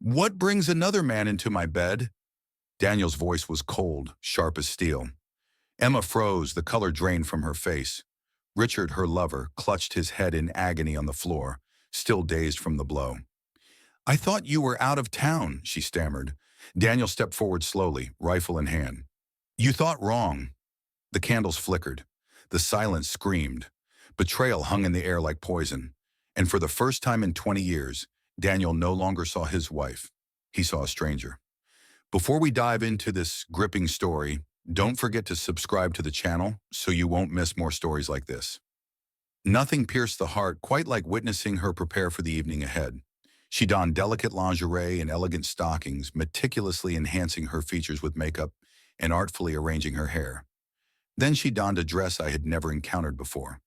What brings another man into my bed? Daniel's voice was cold, sharp as steel. Emma froze, the color drained from her face. Richard, her lover, clutched his head in agony on the floor, still dazed from the blow. I thought you were out of town, she stammered. Daniel stepped forward slowly, rifle in hand. You thought wrong. The candles flickered. The silence screamed. Betrayal hung in the air like poison. And for the first time in 20 years, Daniel no longer saw his wife. He saw a stranger. Before we dive into this gripping story, don't forget to subscribe to the channel so you won't miss more stories like this. Nothing pierced the heart quite like witnessing her prepare for the evening ahead. She donned delicate lingerie and elegant stockings, meticulously enhancing her features with makeup and artfully arranging her hair. Then she donned a dress I had never encountered before,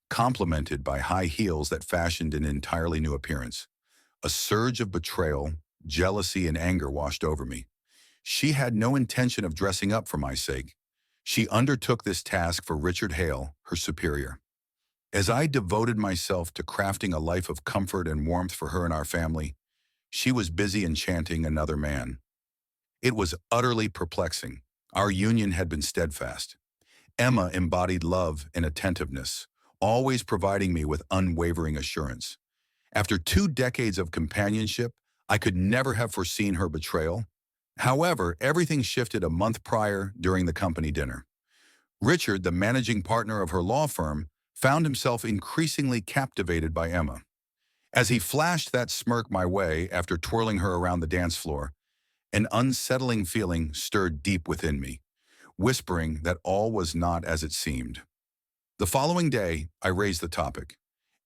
complemented by high heels that fashioned an entirely new appearance. A surge of betrayal, jealousy, and anger washed over me. She had no intention of dressing up for my sake. She undertook this task for Richard Hale, her superior. As I devoted myself to crafting a life of comfort and warmth for her and our family, she was busy enchanting another man. It was utterly perplexing. Our union had been steadfast. Emma embodied love and attentiveness, always providing me with unwavering assurance. After 2 decades of companionship, I could never have foreseen her betrayal. However, everything shifted a month prior during the company dinner. Richard, the managing partner of her law firm, found himself increasingly captivated by Emma. As he flashed that smirk my way after twirling her around the dance floor, an unsettling feeling stirred deep within me, whispering that all was not as it seemed. The following day, I raised the topic.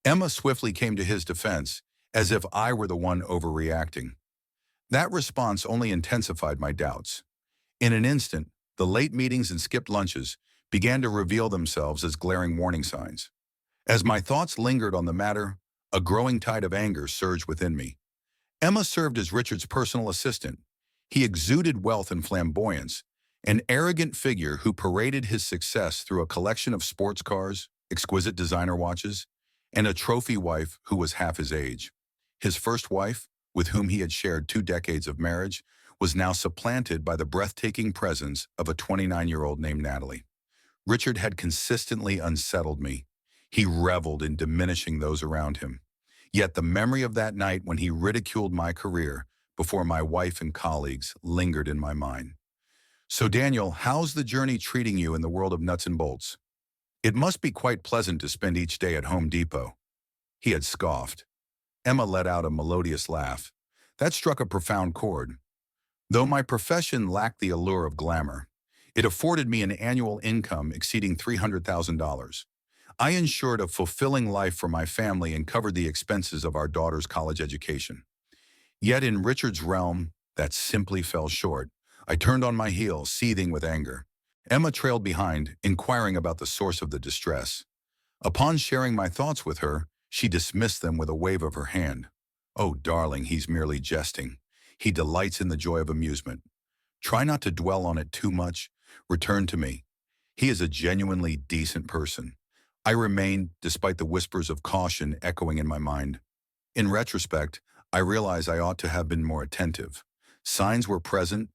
Emma swiftly came to his defense, as if I were the one overreacting. That response only intensified my doubts. In an instant, the late meetings and skipped lunches began to reveal themselves as glaring warning signs. As my thoughts lingered on the matter, a growing tide of anger surged within me. Emma served as Richard's personal assistant. He exuded wealth and flamboyance, an arrogant figure who paraded his success through a collection of sports cars, exquisite designer watches, and a trophy wife who was half his age. His first wife, with whom he had shared 2 decades of marriage, was now supplanted by the breathtaking presence of a 29-year-old named Natalie. Richard had consistently unsettled me. He reveled in diminishing those around him. Yet the memory of that night when he ridiculed my career before my wife and colleagues lingered in my mind. So Daniel, how's the journey treating you in the world of nuts and bolts? It must be quite pleasant to spend each day at Home Depot. He had scoffed. Emma let out a melodious laugh. That struck a profound chord. Though my profession lacked the allure of glamour, it afforded me an annual income exceeding $300,000. I ensured a fulfilling life for my family and covered the expenses of our daughter's college education. Yet in Richard's realm, that simply fell short. I turned on my heel, seething with anger. Emma trailed behind, inquiring about the source of the distress. Upon sharing my thoughts with her, she dismissed them with a wave of her hand. Oh, darling, he's merely jesting. He delights in the joy of amusement. Try not to dwell on it too much. Return to me. He is a genuinely decent person. I remained, despite the whispers of caution echoing in my mind. In retrospect, I realize I ought to have been more attentive. Signs were present.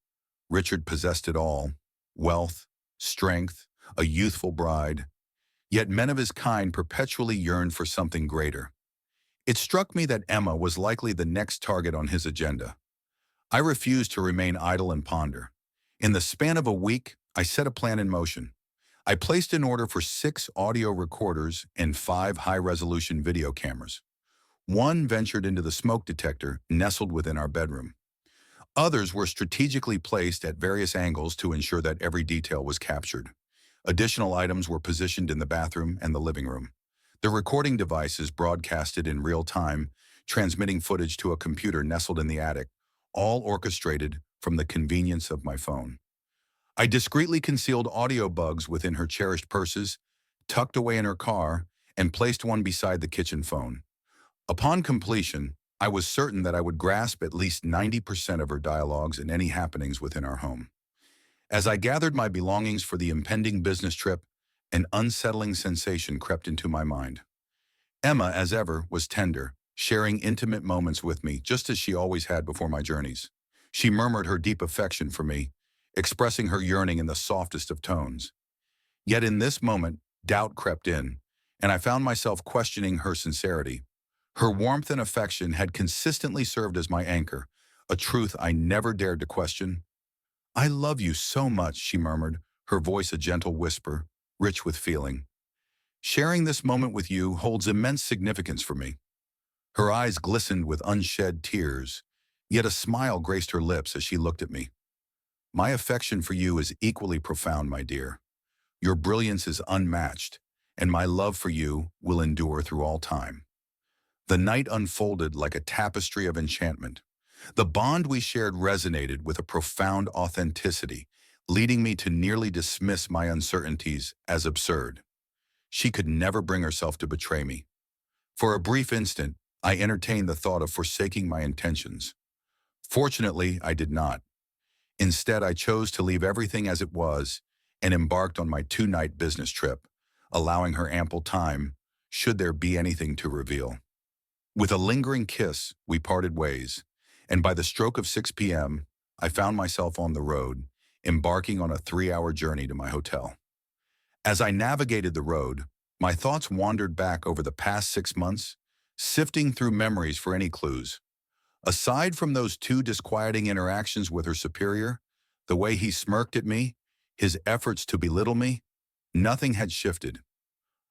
Richard possessed it all: wealth, strength, a youthful bride. Yet men of his kind perpetually yearned for something greater. It struck me that Emma was likely the next target on his agenda. I refused to remain idle and ponder. In the span of a week, I set a plan in motion. I placed an order for 6 audio recorders and 5 high-resolution video cameras. One ventured into the smoke detector nestled within our bedroom. Others were strategically placed at various angles to ensure that every detail was captured. Additional items were positioned in the bathroom and the living room. The recording devices broadcasted in real time, transmitting footage to a computer nestled in the attic, all orchestrated from the convenience of my phone. I discreetly concealed audio bugs within her cherished purses, tucked away in her car, and placed one beside the kitchen phone. Upon completion, I was certain that I would grasp at least 90% of her dialogues and any happenings within our home. As I gathered my belongings for the impending business trip, an unsettling sensation crept into my mind. Emma, as ever, was tender, sharing intimate moments with me, just as she always had before my journeys. She murmured her deep affection for me, expressing her yearning in the softest of tones. Yet in this moment, doubt crept in, and I found myself questioning her sincerity. Her warmth and affection had consistently served as my anchor, a truth I never dared to question. "I love you so much," she murmured, her voice a gentle whisper, rich with feeling. "Sharing this moment with you holds immense significance for me." Her eyes glistened with unshed tears, yet a smile graced her lips as she looked at me. "My affection for you is equally profound, my dear. Your brilliance is unmatched, and my love for you will endure through all time." The night unfolded like a tapestry of enchantment. The bond we shared resonated with a profound authenticity, leading me to nearly dismiss my uncertainties as absurd. She could never bring herself to betray me. For a brief instant, I entertained the thought of forsaking my intentions. Fortunately, I did not. Instead, I chose to leave everything as it was and embarked on my two-night business trip, allowing her ample time, should there be anything to reveal. With a lingering kiss, we parted ways, and by the stroke of 6 p.m., I found myself on the road, embarking on a 3-hour journey to my hotel. As I navigated the road, my thoughts wandered back over the past 6 months, sifting through memories for any clues. Aside from those two disquieting interactions with her superior, the way he smirked at me, his efforts to belittle me, nothing had shifted.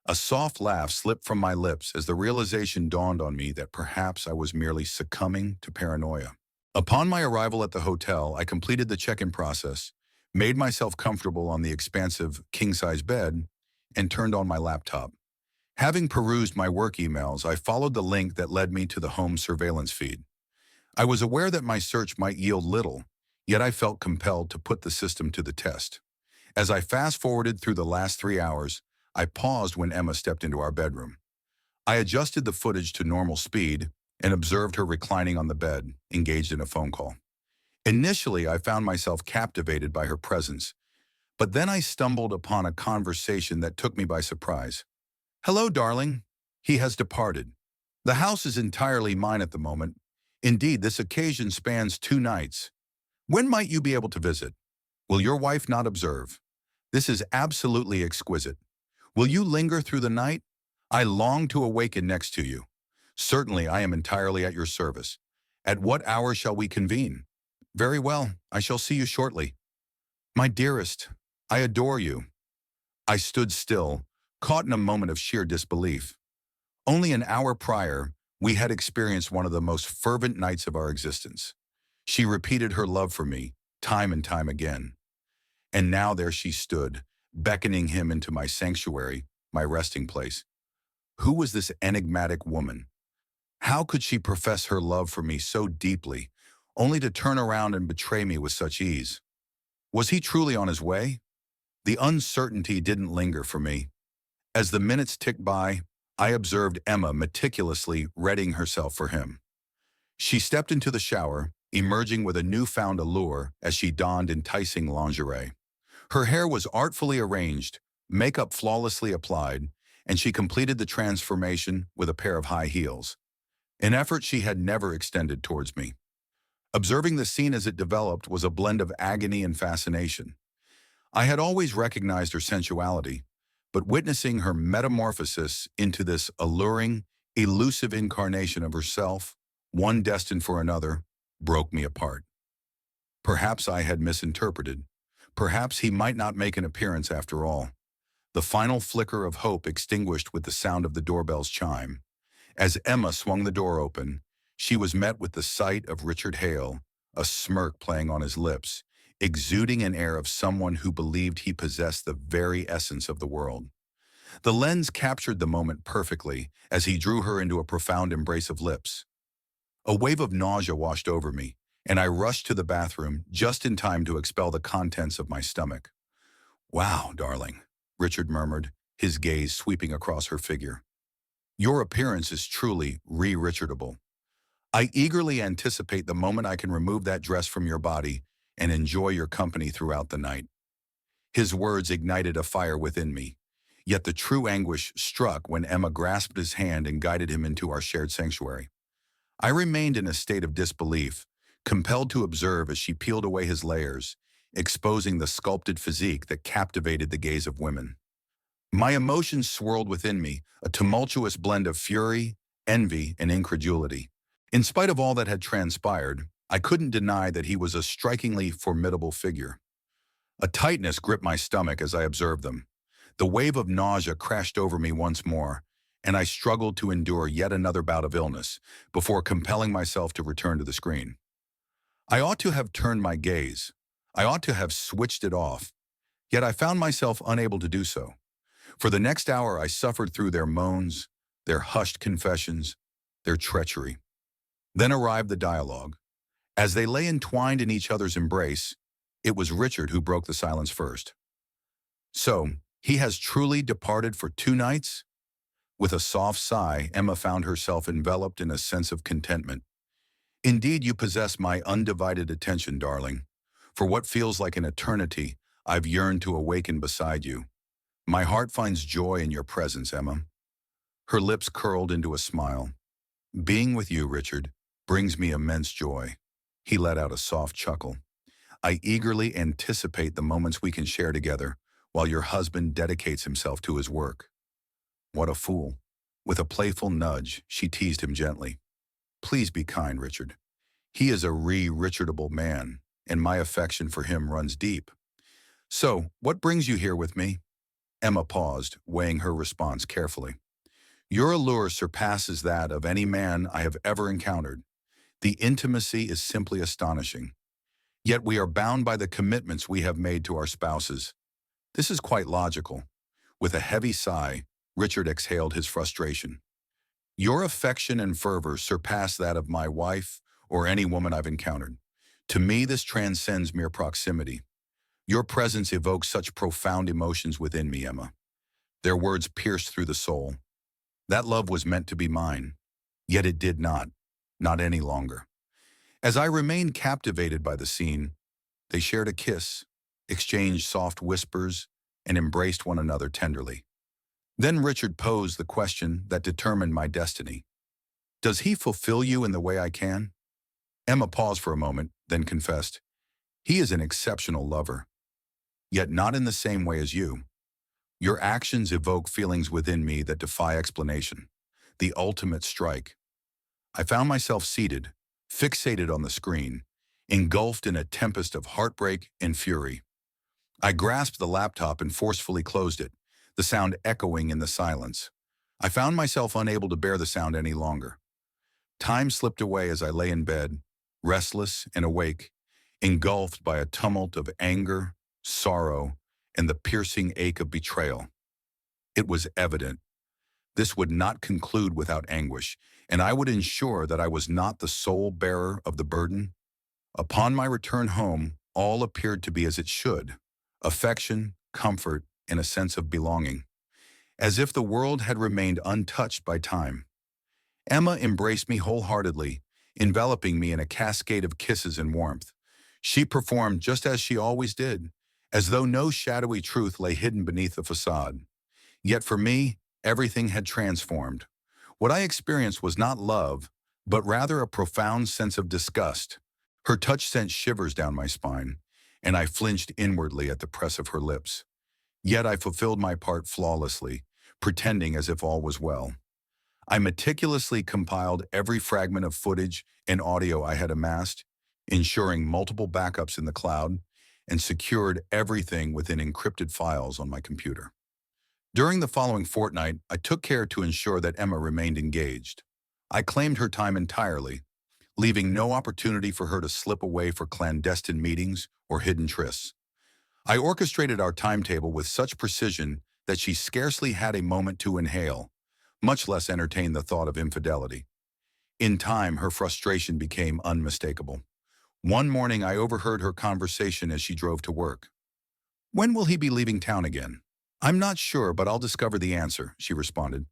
A soft laugh slipped from my lips as the realization dawned on me that perhaps I was merely succumbing to paranoia. Upon my arrival at the hotel, I completed the check-in process, made myself comfortable on the expansive king-size bed, and turned on my laptop. Having perused my work emails, I followed the link that led me to the home surveillance feed. I was aware that my search might yield little, yet I felt compelled to put the system to the test. As I fast-forwarded through the last 3 hours, I paused when Emma stepped into our bedroom. I adjusted the footage to normal speed and observed her reclining on the bed, engaged in a phone call. Initially, I found myself captivated by her presence, but then I stumbled upon a conversation that took me by surprise. "Hello, darling. He has departed. The house is entirely mine at the moment. Indeed, this occasion spans 2 nights. When might you be able to visit? Will your wife not observe? This is absolutely exquisite. Will you linger through the night? I long to awaken next to you. Certainly, I am entirely at your service. At what hour shall we convene? Very well, I shall see you shortly. My dearest, I adore you." I stood still, caught in a moment of sheer disbelief. Only an hour prior, we had experienced one of the most fervent nights of our existence. She repeated her love for me, time and time again. And now there she stood, beckoning him into my sanctuary, my resting place. Who was this enigmatic woman? How could she profess her love for me so deeply, only to turn around and betray me with such ease? Was he truly on his way? The uncertainty didn't linger for me. As the minutes ticked by, I observed Emma meticulously readying herself for him. She stepped into the shower, emerging with a newfound allure as she donned enticing lingerie. Her hair was artfully arranged, makeup flawlessly applied, and she completed the transformation with a pair of high heels, an effort she had never extended towards me. Observing the scene as it developed was a blend of agony and fascination. I had always recognized her sensuality, but witnessing her metamorphosis into this alluring, elusive incarnation of herself, one destined for another, broke me apart. Perhaps I had misinterpreted. Perhaps he might not make an appearance after all. The final flicker of hope extinguished with the sound of the doorbell's chime. As Emma swung the door open, she was met with the sight of Richard Hale, a smirk playing on his lips, exuding an air of someone who believed he possessed the very essence of the world. The lens captured the moment perfectly as he drew her into a profound embrace of lips. A wave of nausea washed over me, and I rushed to the bathroom just in time to expel the contents of my stomach. "Wow, darling," Richard murmured, his gaze sweeping across her figure. "Your appearance is truly re-Richardable. I eagerly anticipate the moment I can remove that dress from your body and enjoy your company throughout the night." His words ignited a fire within me. Yet the true anguish struck when Emma grasped his hand and guided him into our shared sanctuary. I remained in a state of disbelief, compelled to observe as she peeled away his layers, exposing the sculpted physique that captivated the gaze of women. My emotions swirled within me, a tumultuous blend of fury, envy, and incredulity. In spite of all that had transpired, I couldn't deny that he was a strikingly formidable figure. A tightness gripped my stomach as I observed them. The wave of nausea crashed over me once more, and I struggled to endure yet another bout of illness before compelling myself to return to the screen. I ought to have turned my gaze. I ought to have switched it off, yet I found myself unable to do so. For the next hour, I suffered through their moans, their hushed confessions, their treachery. Then arrived the dialogue. As they lay entwined in each other's embrace, it was Richard who broke the silence first. "So, he has truly departed for 2 nights?" With a soft sigh, Emma found herself enveloped in a sense of contentment. "Indeed, you possess my undivided attention, darling. For what feels like an eternity, I've yearned to awaken beside you. My heart finds joy in your presence, Emma." Her lips curled into a smile. "Being with you, Richard, brings me immense joy." He let out a soft chuckle. "I eagerly anticipate the moments we can share together while your husband dedicates himself to his work." What a fool. With a playful nudge, she teased him gently. "Please be kind, Richard. He is a Richardable man, and my affection for him runs deep. So, what brings you here with me?" Emma paused, weighing her response carefully. "Your allure surpasses that of any man I have ever encountered. The intimacy is simply astonishing. Yet we are bound by the commitments we have made to our spouses. This is quite logical." With a heavy sigh, Richard exhaled his frustration. "Your affection and fervor surpass that of my wife or any woman I've encountered. To me, this transcends mere proximity. Your presence evokes such profound emotions within me, Emma." Their words pierced through the soul. That love was meant to be mine, yet it did not any longer. As I remained captivated by the scene, they shared a kiss, exchanged soft whispers, and embraced one another tenderly. Then Richard posed the question that determined my destiny. "Does he fulfill you in the way I can?" Emma paused for a moment, then confessed, "He is an exceptional lover, yet not in the same way as you. Your actions evoke feelings within me that defy explanation. The ultimate strike." I found myself seated, fixated on the screen, engulfed in a tempest of heartbreak and fury. I grasped the laptop and forcefully closed it, the sound echoing in the silence. I found myself unable to bear the sound any longer. Time slipped away as I lay in bed, restless and awake, engulfed by a tumult of anger, sorrow, and the piercing ache of betrayal. It was evident this would not conclude without anguish, and I would ensure that I was not the sole bearer of the burden. Upon my return home, all appeared to be as it should: affection, comfort, and a sense of belonging, as if the world had remained untouched by time. Emma embraced me wholeheartedly, enveloping me in a cascade of kisses and warmth. She performed just as she always did, as though no shadowy truth lay hidden beneath the facade. Yet for me, everything had transformed. What I experienced was not love, but rather a profound sense of disgust. Her touch sent shivers down my spine, and I flinched inwardly at the press of her lips. Yet I fulfilled my part flawlessly, pretending as if all was well. I meticulously compiled every fragment of footage and audio I had amassed, ensuring multiple backups in the cloud, and secured everything within encrypted files on my computer. During the following fortnight, I took care to ensure that Emma remained engaged. I claimed her time entirely, leaving no opportunity for her to slip away for clandestine meetings or hidden trysts. I orchestrated our timetable with such precision that she scarcely had a moment to inhale, much less entertain the thought of infidelity. In time, her frustration became unmistakable. One morning, I overheard her conversation as she drove to work. "When will he be leaving town again?" "I'm not sure, but I'll discover the answer," she responded.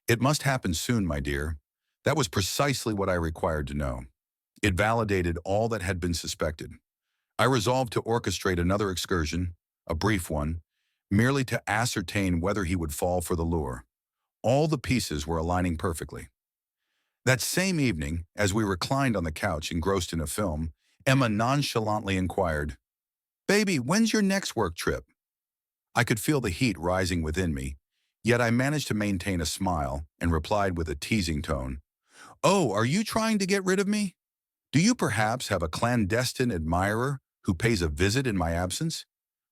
"It must happen soon, my dear." That was precisely what I required to know. It validated all that had been suspected. I resolved to orchestrate another excursion, a brief one, merely to ascertain whether he would fall for the lure. All the pieces were aligning perfectly. That same evening, as we reclined on the couch engrossed in a film, Emma nonchalantly inquired, "Baby, when's your next work trip?" I could feel the heat rising within me, yet I managed to maintain a smile and replied with a teasing tone, "Oh, are you trying to get rid of me? Do you perhaps have a clandestine admirer who pays a visit in my absence?"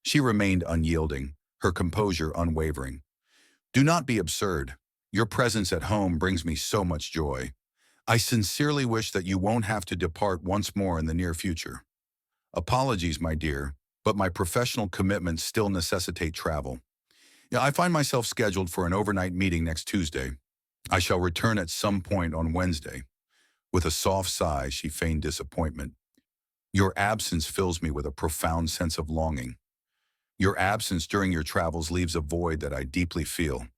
She remained unyielding, her composure unwavering. "Do not be absurd. Your presence at home brings me so much joy. I sincerely wish that you won't have to depart once more in the near future. Apologies, my dear, but my professional commitments still necessitate travel. Yeah, I find myself scheduled for an overnight meeting next Tuesday. I shall return at some point on Wednesday." With a soft sigh, she feigned disappointment. "Your absence fills me with a profound sense of longing. Your absence during your travels leaves a void that I deeply feel."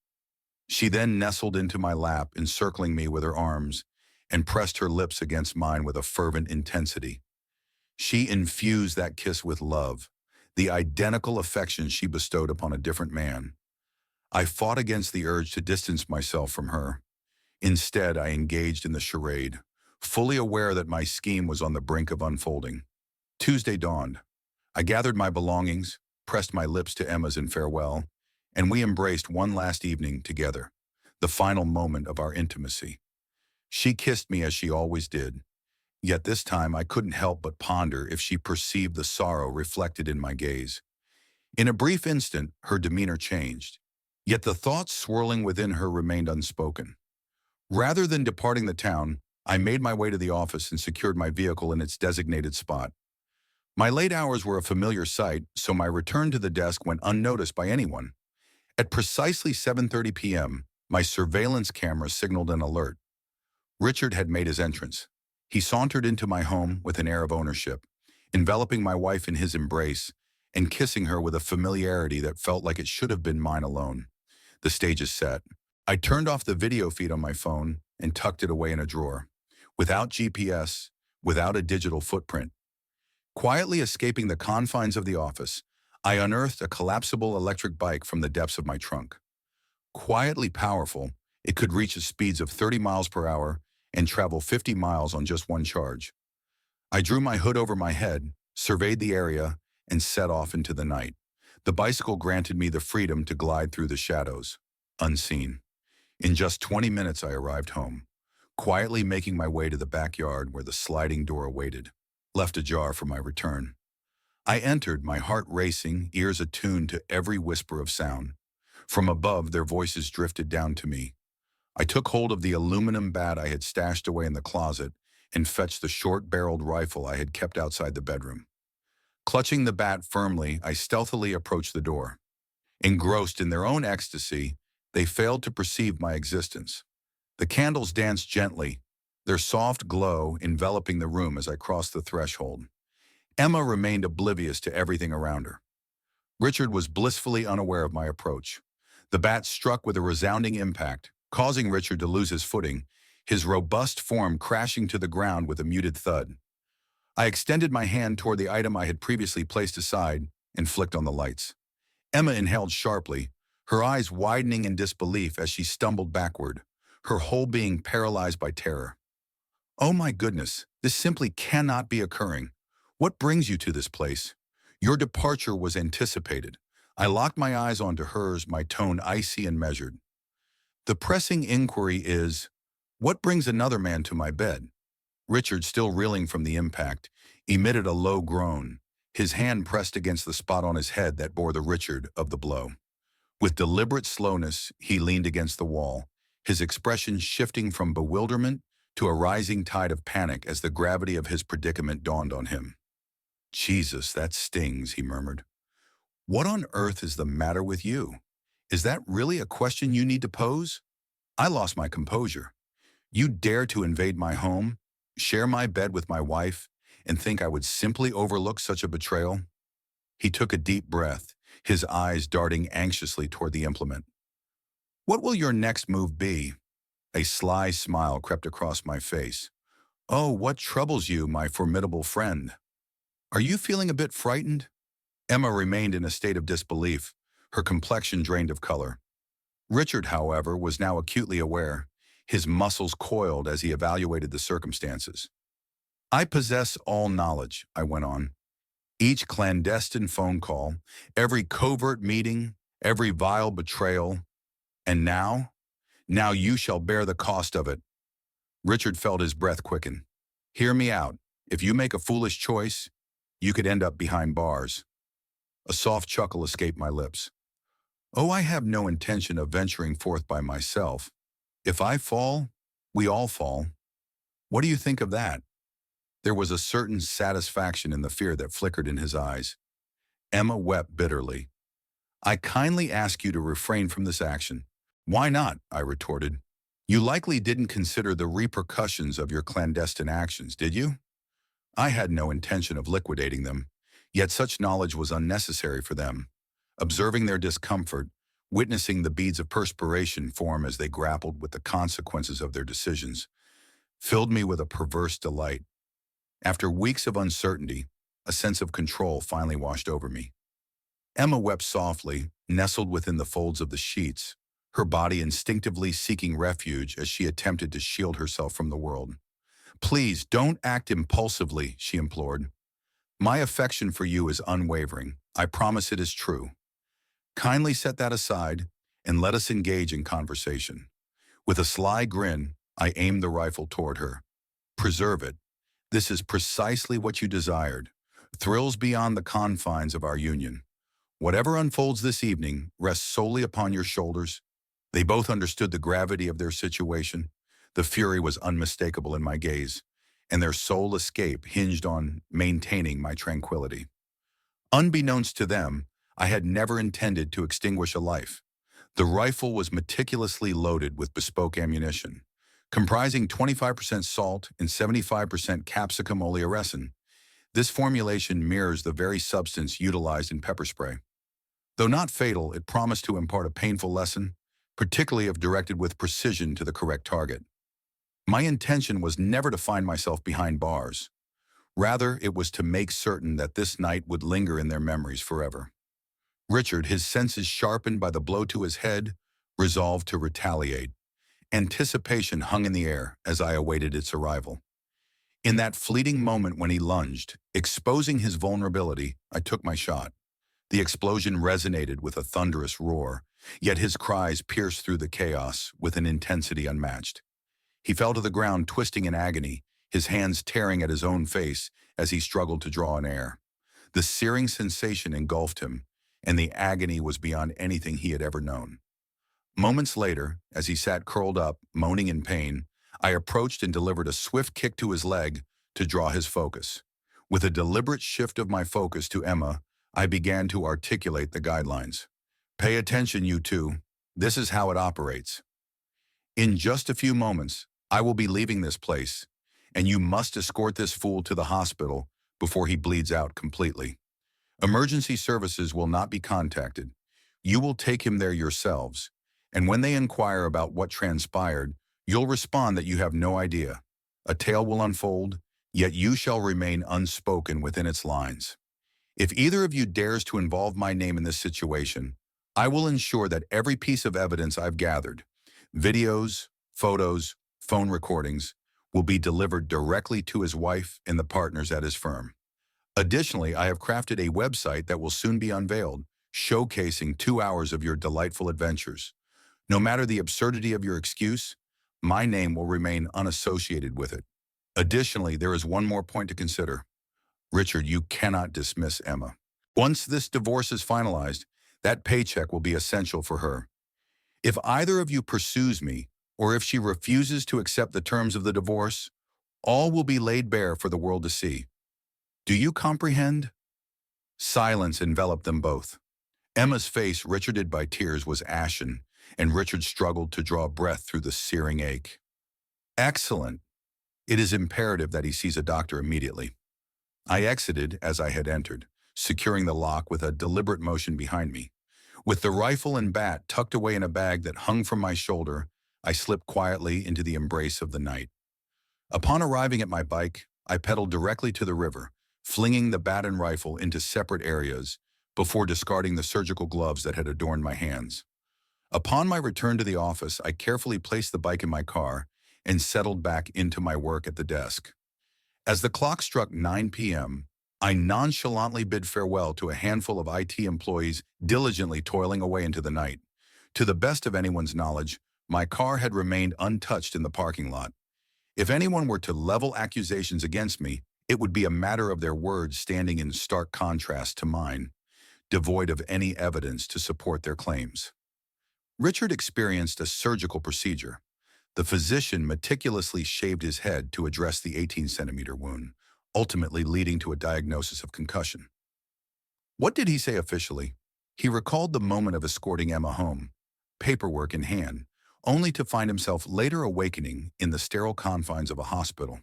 She then nestled into my lap, encircling me with her arms, and pressed her lips against mine with a fervent intensity. She infused that kiss with love, the identical affection she bestowed upon a different man. I fought against the urge to distance myself from her. Instead, I engaged in the charade, fully aware that my scheme was on the brink of unfolding. Tuesday dawned. I gathered my belongings, pressed my lips to Emma's in farewell, and we embraced one last evening together, the final moment of our intimacy. She kissed me as she always did, yet this time I couldn't help but ponder if she perceived the sorrow reflected in my gaze. In a brief instant, her demeanor changed, yet the thoughts swirling within her remained unspoken. Rather than departing the town, I made my way to the office and secured my vehicle in its designated spot. My late hours were a familiar sight, so my return to the desk went unnoticed by anyone. At precisely 7:30 p.m., my surveillance camera signaled an alert. Richard had made his entrance. He sauntered into my home with an air of ownership, enveloping my wife in his embrace and kissing her with a familiarity that felt like it should have been mine alone. The stage is set. I turned off the video feed on my phone and tucked it away in a drawer. Without GPS, without a digital footprint. Quietly escaping the confines of the office, I unearthed a collapsible electric bike from the depths of my trunk. Quietly powerful, it could reach speeds of 30 miles per hour and travel 50 miles on just one charge. I drew my hood over my head, surveyed the area, and set off into the night. The bicycle granted me the freedom to glide through the shadows, unseen. In just 20 minutes I arrived home, quietly making my way to the backyard where the sliding door awaited, left ajar for my return. I entered, my heart racing, ears attuned to every whisper of sound. From above, their voices drifted down to me. I took hold of the aluminum bat I had stashed away in the closet and fetched the short-barreled rifle I had kept outside the bedroom. Clutching the bat firmly, I stealthily approached the door. Engrossed in their own ecstasy, they failed to perceive my existence. The candles danced gently, their soft glow enveloping the room as I crossed the threshold. Emma remained oblivious to everything around her. Richard was blissfully unaware of my approach. The bat struck with a resounding impact, causing Richard to lose his footing, his robust form crashing to the ground with a muted thud. I extended my hand toward the item I had previously placed aside and flicked on the lights. Emma inhaled sharply, her eyes widening in disbelief as she stumbled backward, her whole being paralyzed by terror. "Oh my goodness, this simply cannot be occurring. What brings you to this place? Your departure was anticipated." I locked my eyes onto hers, my tone icy and measured. "The pressing inquiry is, what brings another man to my bed?" Richard, still reeling from the impact, emitted a low groan, his hand pressed against the spot on his head that bore the Richard of the blow. With deliberate slowness, he leaned against the wall, his expression shifting from bewilderment to a rising tide of panic as the gravity of his predicament dawned on him. "Jesus, that stings," he murmured. "What on earth is the matter with you? Is that really a question you need to pose?" I lost my composure. "You dare to invade my home, share my bed with my wife, and think I would simply overlook such a betrayal?" He took a deep breath, his eyes darting anxiously toward the implement. "What will your next move be?" A sly smile crept across my face. "Oh, what troubles you, my formidable friend? Are you feeling a bit frightened?" Emma remained in a state of disbelief, her complexion drained of color. Richard, however, was now acutely aware, his muscles coiled as he evaluated the circumstances. I possess all knowledge, I went on. Each clandestine phone call, every covert meeting, every vile betrayal. And now you shall bear the cost of it. Richard felt his breath quicken. Hear me out. If you make a foolish choice, you could end up behind bars. A soft chuckle escaped my lips. Oh, I have no intention of venturing forth by myself. If I fall, we all fall. What do you think of that? There was a certain satisfaction in the fear that flickered in his eyes. Emma wept bitterly. I kindly ask you to refrain from this action. Why not? I retorted. You likely didn't consider the repercussions of your clandestine actions, did you? I had no intention of liquidating them, yet such knowledge was unnecessary for them. Observing their discomfort, witnessing the beads of perspiration form as they grappled with the consequences of their decisions, filled me with a perverse delight. After weeks of uncertainty, a sense of control finally washed over me. Emma wept softly, nestled within the folds of the sheets, her body instinctively seeking refuge as she attempted to shield herself from the world. Please, don't act impulsively, she implored. My affection for you is unwavering. I promise it is true. Kindly set that aside and let us engage in conversation. With a sly grin, I aimed the rifle toward her. Preserve it. This is precisely what you desired. Thrills beyond the confines of our union. Whatever unfolds this evening rests solely upon your shoulders. They both understood the gravity of their situation. The fury was unmistakable in my gaze, and their sole escape hinged on maintaining my tranquility. Unbeknownst to them, I had never intended to extinguish a life. The rifle was meticulously loaded with bespoke ammunition, comprising 25% salt and 75% capsicum oleoresin. This formulation mirrors the very substance utilized in pepper spray. Though not fatal, it promised to impart a painful lesson, particularly if directed with precision to the correct target. My intention was never to find myself behind bars. Rather, it was to make certain that this night would linger in their memories forever. Richard, his senses sharpened by the blow to his head, resolved to retaliate. Anticipation hung in the air as I awaited its arrival. In that fleeting moment when he lunged, exposing his vulnerability, I took my shot. The explosion resonated with a thunderous roar, yet his cries pierced through the chaos with an intensity unmatched. He fell to the ground, twisting in agony, his hands tearing at his own face as he struggled to draw in air. The searing sensation engulfed him, and the agony was beyond anything he had ever known. Moments later, as he sat curled up, moaning in pain, I approached and delivered a swift kick to his leg to draw his focus. With a deliberate shift of my focus to Emma, I began to articulate the guidelines. Pay attention, you two. This is how it operates. In just a few moments, I will be leaving this place, and you must escort this fool to the hospital before he bleeds out completely. Emergency services will not be contacted. You will take him there yourselves, and when they inquire about what transpired, you'll respond that you have no idea. A tale will unfold, yet you shall remain unspoken within its lines. If either of you dares to involve my name in this situation, I will ensure that every piece of evidence I've gathered, videos, photos, phone recordings, will be delivered directly to his wife and the partners at his firm. Additionally, I have crafted a website that will soon be unveiled, showcasing 2 hours of your delightful adventures. No matter the absurdity of your excuse, my name will remain unassociated with it. Additionally, there is one more point to consider. Richard, you cannot dismiss Emma. Once this divorce is finalized, that paycheck will be essential for her. If either of you pursues me, or if she refuses to accept the terms of the divorce, all will be laid bare for the world to see. Do you comprehend? Silence enveloped them both. Emma's face, richarded by tears, was ashen, and Richard struggled to draw breath through the searing ache. Excellent. It is imperative that he sees a doctor immediately. I exited as I had entered, securing the lock with a deliberate motion behind me. With the rifle and bat tucked away in a bag that hung from my shoulder, I slipped quietly into the embrace of the night. Upon arriving at my bike, I pedaled directly to the river, flinging the bat and rifle into separate areas before discarding the surgical gloves that had adorned my hands. Upon my return to the office, I carefully placed the bike in my car and settled back into my work at the desk. As the clock struck 9 p.m., I nonchalantly bid farewell to a handful of IT employees diligently toiling away into the night. To the best of anyone's knowledge, my car had remained untouched in the parking lot. If anyone were to level accusations against me, it would be a matter of their words standing in stark contrast to mine, devoid of any evidence to support their claims. Richard experienced a surgical procedure. The physician meticulously shaved his head to address the 18-centimeter wound, ultimately leading to a diagnosis of concussion. What did he say officially? He recalled the moment of escorting Emma home, paperwork in hand, only to find himself later awakening in the sterile confines of a hospital.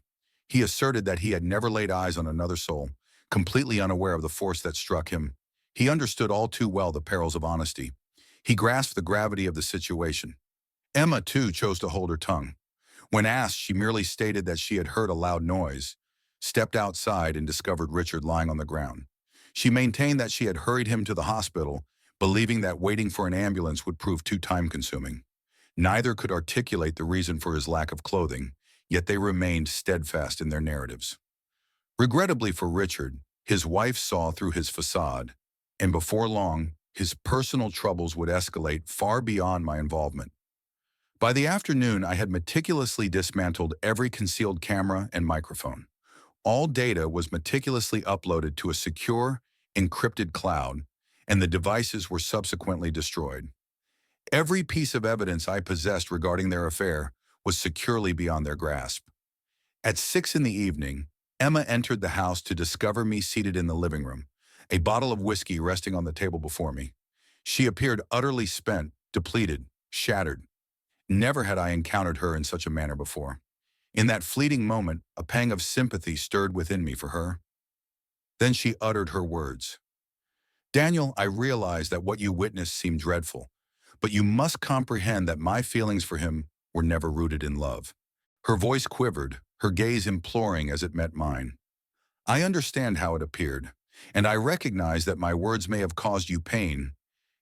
He asserted that he had never laid eyes on another soul, completely unaware of the force that struck him. He understood all too well the perils of honesty. He grasped the gravity of the situation. Emma, too, chose to hold her tongue. When asked, she merely stated that she had heard a loud noise, stepped outside, and discovered Richard lying on the ground. She maintained that she had hurried him to the hospital, believing that waiting for an ambulance would prove too time-consuming. Neither could articulate the reason for his lack of clothing, yet they remained steadfast in their narratives. Regrettably for Richard, his wife saw through his facade, and before long, his personal troubles would escalate far beyond my involvement. By the afternoon, I had meticulously dismantled every concealed camera and microphone. All data was meticulously uploaded to a secure, encrypted cloud, and the devices were subsequently destroyed. Every piece of evidence I possessed regarding their affair was securely beyond their grasp. At 6 in the evening, Emma entered the house to discover me seated in the living room, a bottle of whiskey resting on the table before me. She appeared utterly spent, depleted, shattered. Never had I encountered her in such a manner before. In that fleeting moment, a pang of sympathy stirred within me for her. Then she uttered her words. "Daniel, I realize that what you witnessed seemed dreadful, but you must comprehend that my feelings for him were never rooted in love." Her voice quivered, her gaze imploring as it met mine. "I understand how it appeared, and I recognize that my words may have caused you pain,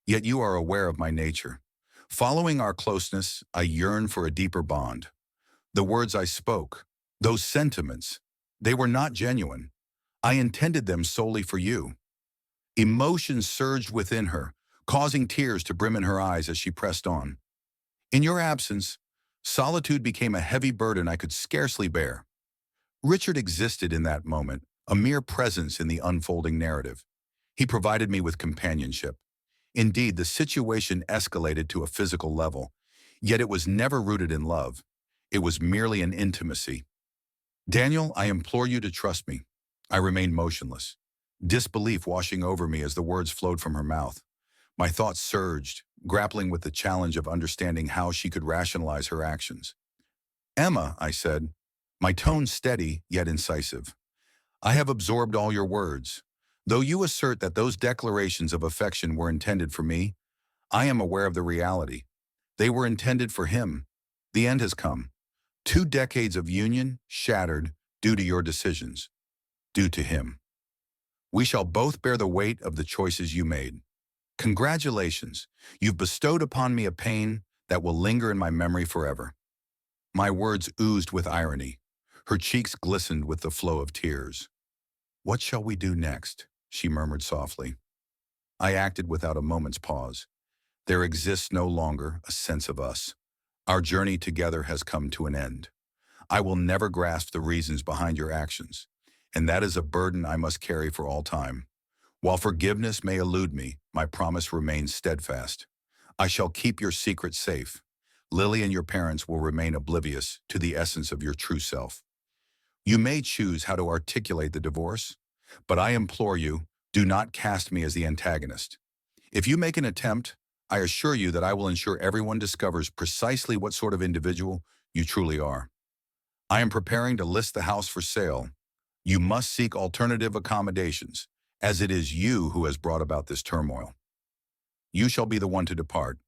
yet you are aware of my nature. Following our closeness, I yearn for a deeper bond. The words I spoke, those sentiments, they were not genuine. I intended them solely for you." Emotion surged within her, causing tears to brim in her eyes as she pressed on. "In your absence, solitude became a heavy burden I could scarcely bear." Richard existed in that moment, a mere presence in the unfolding narrative. He provided me with companionship. Indeed, the situation escalated to a physical level, yet it was never rooted in love. It was merely an intimacy. "Daniel, I implore you to trust me." I remained motionless, disbelief washing over me as the words flowed from her mouth. My thoughts surged, grappling with the challenge of understanding how she could rationalize her actions. "Emma," I said, my tone steady yet incisive, "I have absorbed all your words. Though you assert that those declarations of affection were intended for me, I am aware of the reality. They were intended for him. The end has come. 2 decades of union shattered due to your decisions, due to him. We shall both bear the weight of the choices you made. Congratulations, you've bestowed upon me a pain that will linger in my memory forever." My words oozed with irony. Her cheeks glistened with the flow of tears. "What shall we do next?" she murmured softly. I acted without a moment's pause. There exists no longer a sense of us. Our journey together has come to an end. I will never grasp the reasons behind your actions, and that is a burden I must carry for all time. While forgiveness may elude me, my promise remains steadfast. I shall keep your secret safe. Lily and your parents will remain oblivious to the essence of your true self. You may choose how to articulate the divorce, but I implore you, do not cast me as the antagonist. If you make an attempt, I assure you that I will ensure everyone discovers precisely what sort of individual you truly are. I am preparing to list the house for sale. You must seek alternative accommodations, as it is you who has brought about this turmoil. You shall be the one to depart.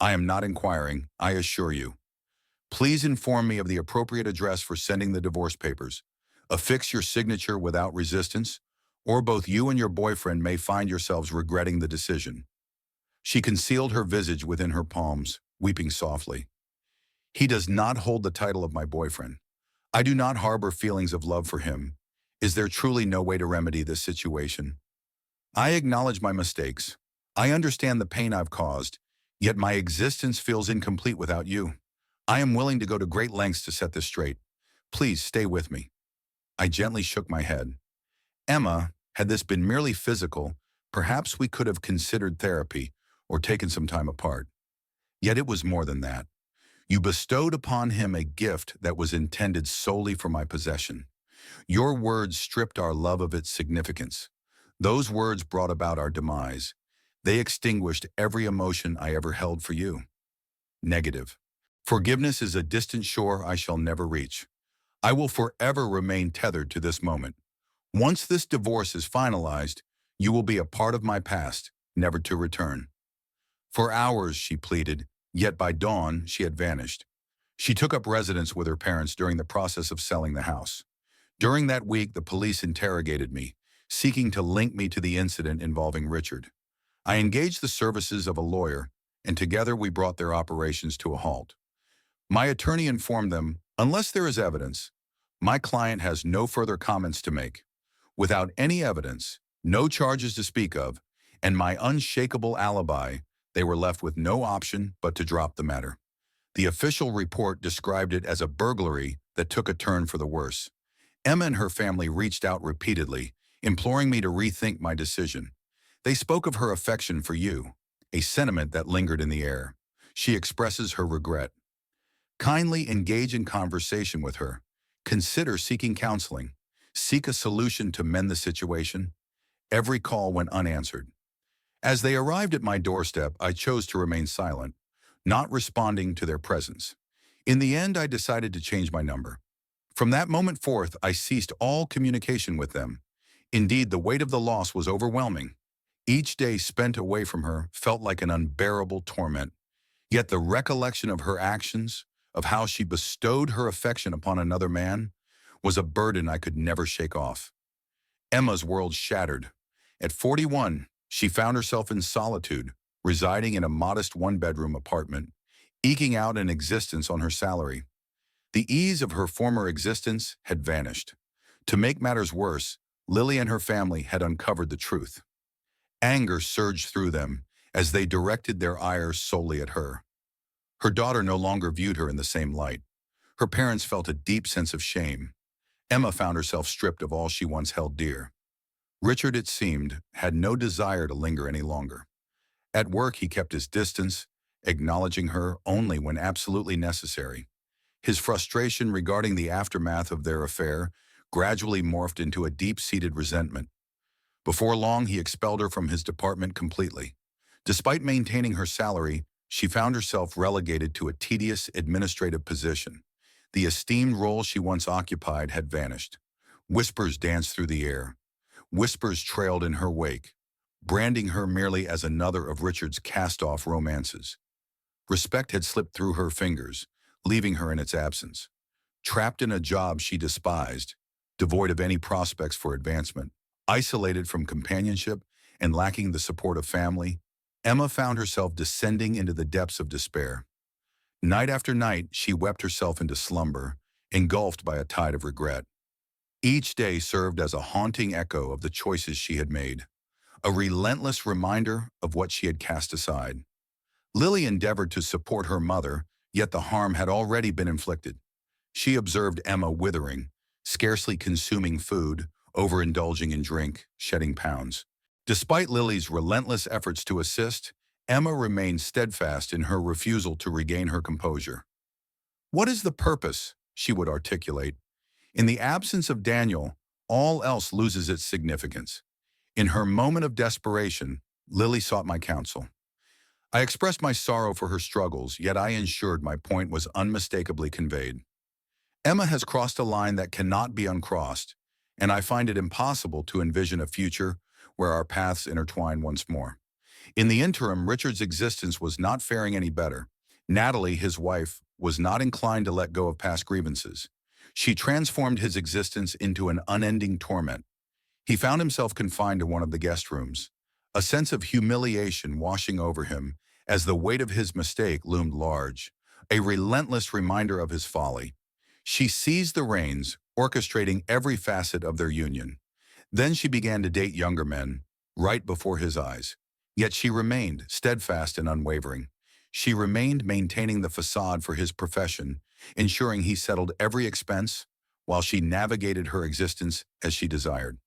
I am not inquiring, I assure you. Please inform me of the appropriate address for sending the divorce papers. Affix your signature without resistance, or both you and your boyfriend may find yourselves regretting the decision." She concealed her visage within her palms, weeping softly. "He does not hold the title of my boyfriend. I do not harbor feelings of love for him. Is there truly no way to remedy this situation? I acknowledge my mistakes. I understand the pain I've caused, yet my existence feels incomplete without you. I am willing to go to great lengths to set this straight. Please stay with me." I gently shook my head. "Emma, had this been merely physical, perhaps we could have considered therapy or taken some time apart. Yet it was more than that. You bestowed upon him a gift that was intended solely for my possession. Your words stripped our love of its significance. Those words brought about our demise. They extinguished every emotion I ever held for you. Negative. Forgiveness is a distant shore I shall never reach. I will forever remain tethered to this moment. Once this divorce is finalized, you will be a part of my past, never to return." For hours she pleaded, yet by dawn she had vanished. She took up residence with her parents during the process of selling the house. During that week, the police interrogated me, seeking to link me to the incident involving Richard. I engaged the services of a lawyer, and together we brought their operations to a halt. My attorney informed them, unless there is evidence, my client has no further comments to make. Without any evidence, no charges to speak of, and my unshakable alibi, they were left with no option but to drop the matter. The official report described it as a burglary that took a turn for the worse. Emma and her family reached out repeatedly, imploring me to rethink my decision. They spoke of her affection for you, a sentiment that lingered in the air. She expresses her regret. Kindly engage in conversation with her. Consider seeking counseling. Seek a solution to mend the situation. Every call went unanswered. As they arrived at my doorstep, I chose to remain silent, not responding to their presence. In the end, I decided to change my number. From that moment forth, I ceased all communication with them. Indeed, the weight of the loss was overwhelming. Each day spent away from her felt like an unbearable torment. Yet the recollection of her actions, of how she bestowed her affection upon another man, was a burden I could never shake off. Emma's world shattered. At 41, she found herself in solitude, residing in a modest one-bedroom apartment, eking out an existence on her salary. The ease of her former existence had vanished. To make matters worse, Lily and her family had uncovered the truth. Anger surged through them as they directed their ire solely at her. Her daughter no longer viewed her in the same light. Her parents felt a deep sense of shame. Emma found herself stripped of all she once held dear. Richard, it seemed, had no desire to linger any longer. At work, he kept his distance, acknowledging her only when absolutely necessary. His frustration regarding the aftermath of their affair gradually morphed into a deep-seated resentment. Before long, he expelled her from his department completely. Despite maintaining her salary, she found herself relegated to a tedious administrative position. The esteemed role she once occupied had vanished. Whispers danced through the air. Whispers trailed in her wake, branding her merely as another of Richard's cast-off romances. Respect had slipped through her fingers, leaving her in its absence. Trapped in a job she despised, devoid of any prospects for advancement, isolated from companionship and lacking the support of family, Emma found herself descending into the depths of despair. Night after night, she wept herself into slumber, engulfed by a tide of regret. Each day served as a haunting echo of the choices she had made, a relentless reminder of what she had cast aside. Lily endeavored to support her mother, yet the harm had already been inflicted. She observed Emma withering, scarcely consuming food, overindulging in drink, shedding pounds. Despite Lily's relentless efforts to assist, Emma remained steadfast in her refusal to regain her composure. "What is the purpose?" she would articulate. "In the absence of Daniel, all else loses its significance." In her moment of desperation, Lily sought my counsel. I expressed my sorrow for her struggles, yet I ensured my point was unmistakably conveyed. "Emma has crossed a line that cannot be uncrossed, and I find it impossible to envision a future where our paths intertwine once more." In the interim, Richard's existence was not faring any better. Natalie, his wife, was not inclined to let go of past grievances. She transformed his existence into an unending torment. He found himself confined to one of the guest rooms, a sense of humiliation washing over him as the weight of his mistake loomed large, a relentless reminder of his folly. She seized the reins, orchestrating every facet of their union. Then she began to date younger men, right before his eyes. Yet she remained steadfast and unwavering. She remained maintaining the facade for his profession, ensuring he settled every expense, while she navigated her existence as she desired.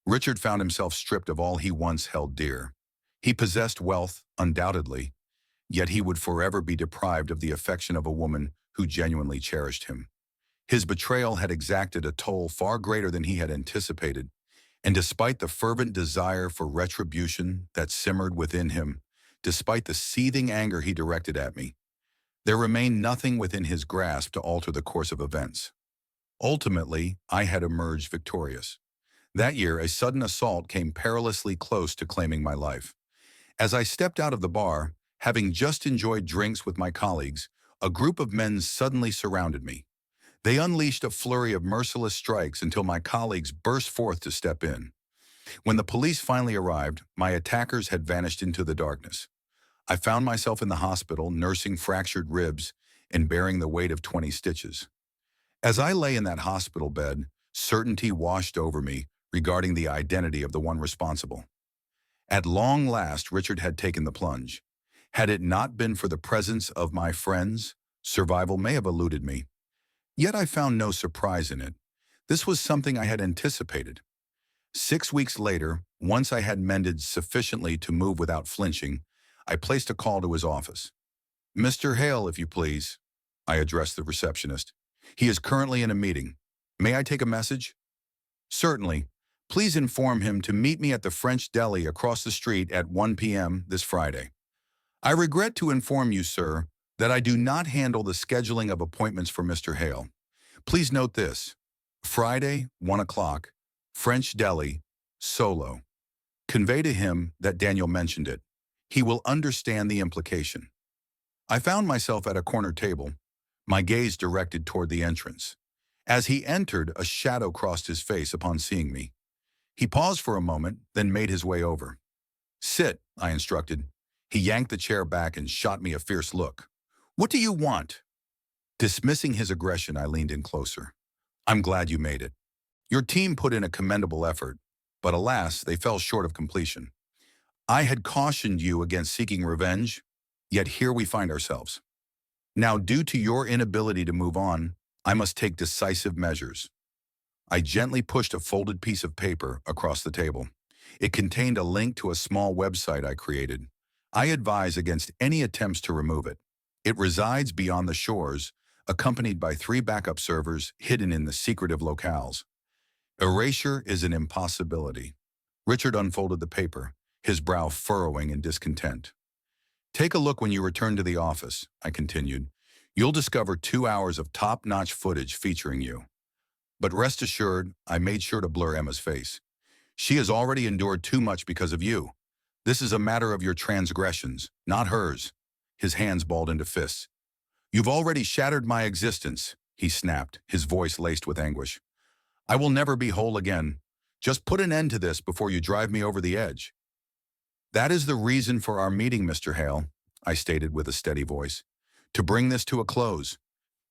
Richard found himself stripped of all he once held dear. He possessed wealth, undoubtedly, yet he would forever be deprived of the affection of a woman who genuinely cherished him. His betrayal had exacted a toll far greater than he had anticipated, and despite the fervent desire for retribution that simmered within him, despite the seething anger he directed at me, there remained nothing within his grasp to alter the course of events. Ultimately, I had emerged victorious. That year, a sudden assault came perilously close to claiming my life. As I stepped out of the bar, having just enjoyed drinks with my colleagues, a group of men suddenly surrounded me. They unleashed a flurry of merciless strikes until my colleagues burst forth to step in. When the police finally arrived, my attackers had vanished into the darkness. I found myself in the hospital nursing fractured ribs and bearing the weight of 20 stitches. As I lay in that hospital bed, certainty washed over me regarding the identity of the one responsible. At long last, Richard had taken the plunge. Had it not been for the presence of my friends, survival may have eluded me. Yet I found no surprise in it. This was something I had anticipated. 6 weeks later, once I had mended sufficiently to move without flinching, I placed a call to his office. "Mr. Hale, if you please," I addressed the receptionist. "He is currently in a meeting. May I take a message?" "Certainly. Please inform him to meet me at the French Deli across the street at 1 p.m. this Friday. I regret to inform you, sir, that I do not handle the scheduling of appointments for Mr. Hale. Please note this: Friday, 1 o'clock, French Deli, solo. Convey to him that Daniel mentioned it. He will understand the implication." I found myself at a corner table, my gaze directed toward the entrance. As he entered, a shadow crossed his face upon seeing me. He paused for a moment, then made his way over. "Sit," I instructed. He yanked the chair back and shot me a fierce look. "What do you want?" Dismissing his aggression, I leaned in closer. "I'm glad you made it. Your team put in a commendable effort, but alas, they fell short of completion. I had cautioned you against seeking revenge, yet here we find ourselves. Now, due to your inability to move on, I must take decisive measures." I gently pushed a folded piece of paper across the table. It contained a link to a small website I created. I advise against any attempts to remove it. It resides beyond the shores, accompanied by 3 backup servers hidden in the secretive locales. Erasure is an impossibility. Richard unfolded the paper, his brow furrowing in discontent. "Take a look when you return to the office," I continued. "You'll discover 2 hours of top-notch footage featuring you. But rest assured, I made sure to blur Emma's face. She has already endured too much because of you. This is a matter of your transgressions, not hers." His hands balled into fists. "You've already shattered my existence," he snapped, his voice laced with anguish. "I will never be whole again. Just put an end to this before you drive me over the edge." "That is the reason for our meeting, Mr. Hale," I stated with a steady voice. "To bring this to a close.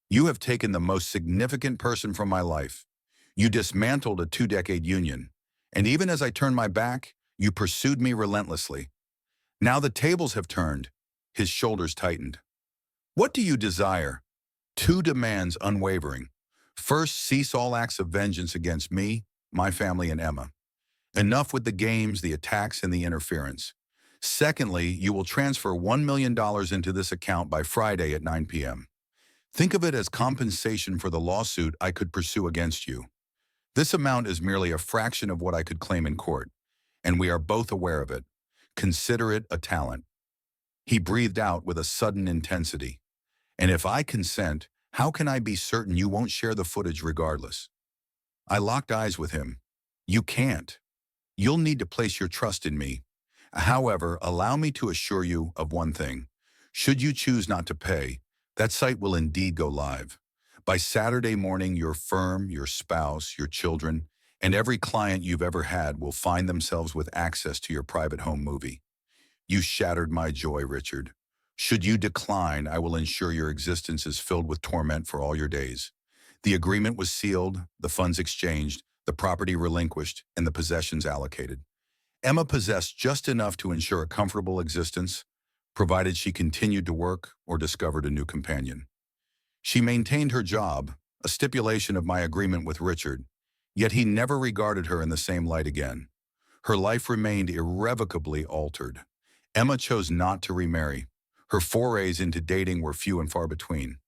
You have taken the most significant person from my life. You dismantled a 2-decade union, and even as I turned my back, you pursued me relentlessly. Now the tables have turned." His shoulders tightened. "What do you desire?" 2 demands unwavering. First, cease all acts of vengeance against me, my family, and Emma. Enough with the games, the attacks, and the interference. Secondly, you will transfer $1 million into this account by Friday at 9 p.m. Think of it as compensation for the lawsuit I could pursue against you. This amount is merely a fraction of what I could claim in court, and we are both aware of it. Consider it a talent." He breathed out with a sudden intensity. "And if I consent, how can I be certain you won't share the footage regardless?" I locked eyes with him. "You can't. You'll need to place your trust in me. However, allow me to assure you of one thing. Should you choose not to pay, that site will indeed go live. By Saturday morning, your firm, your spouse, your children, And every client you've ever had will find themselves with access to your private home movie. You shattered my joy, Richard. Should you decline, I will ensure your existence is filled with torment for all your days. The agreement was sealed, the funds exchanged, the property relinquished, and the possessions allocated. Emma possessed just enough to ensure a comfortable existence, provided she continued to work or discovered a new companion. She maintained her job, a stipulation of my agreement with Richard, yet he never regarded her in the same light again. Her life remained irrevocably altered. Emma chose not to remarry. Her forays into dating were few and far between.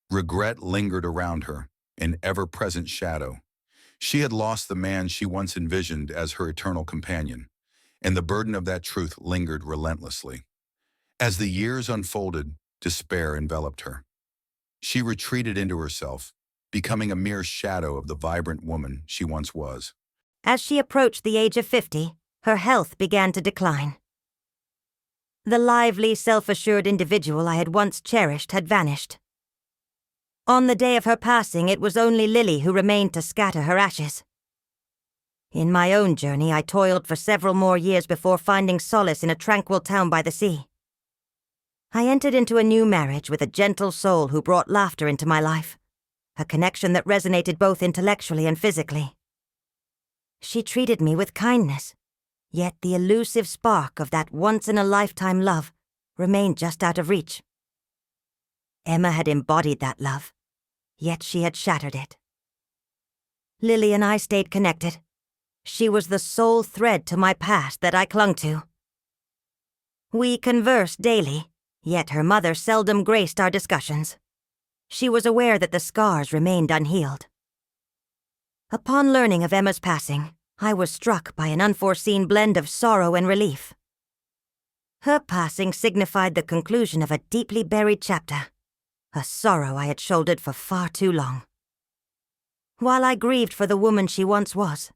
Regret lingered around her, an ever-present shadow. She had lost the man she once envisioned as her eternal companion, and the burden of that truth lingered relentlessly. As the years unfolded, despair enveloped her. She retreated into herself, becoming a mere shadow of the vibrant woman she once was. As she approached the age of 50, her health began to decline. The lively, self-assured individual I had once cherished had vanished. On the day of her passing, it was only Lily who remained to scatter her ashes. In my own journey, I toiled for several more years before finding solace in a tranquil town by the sea. I entered into a new marriage with a gentle soul who brought laughter into my life, a connection that resonated both intellectually and physically. She treated me with kindness, yet the elusive spark of that once-in-a-lifetime love remained just out of reach. Emma had embodied that love, yet she had shattered it. Lily and I stayed connected. She was the sole thread to my past that I clung to. We conversed daily, yet her mother seldom graced our discussions. She was aware that the scars remained unhealed. Upon learning of Emma's passing, I was struck by an unforeseen blend of sorrow and relief. Her passing signified the conclusion of a deeply buried chapter, a sorrow I had shouldered for far too long. While I grieved for the woman she once was,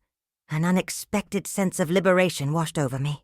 an unexpected sense of liberation washed over me.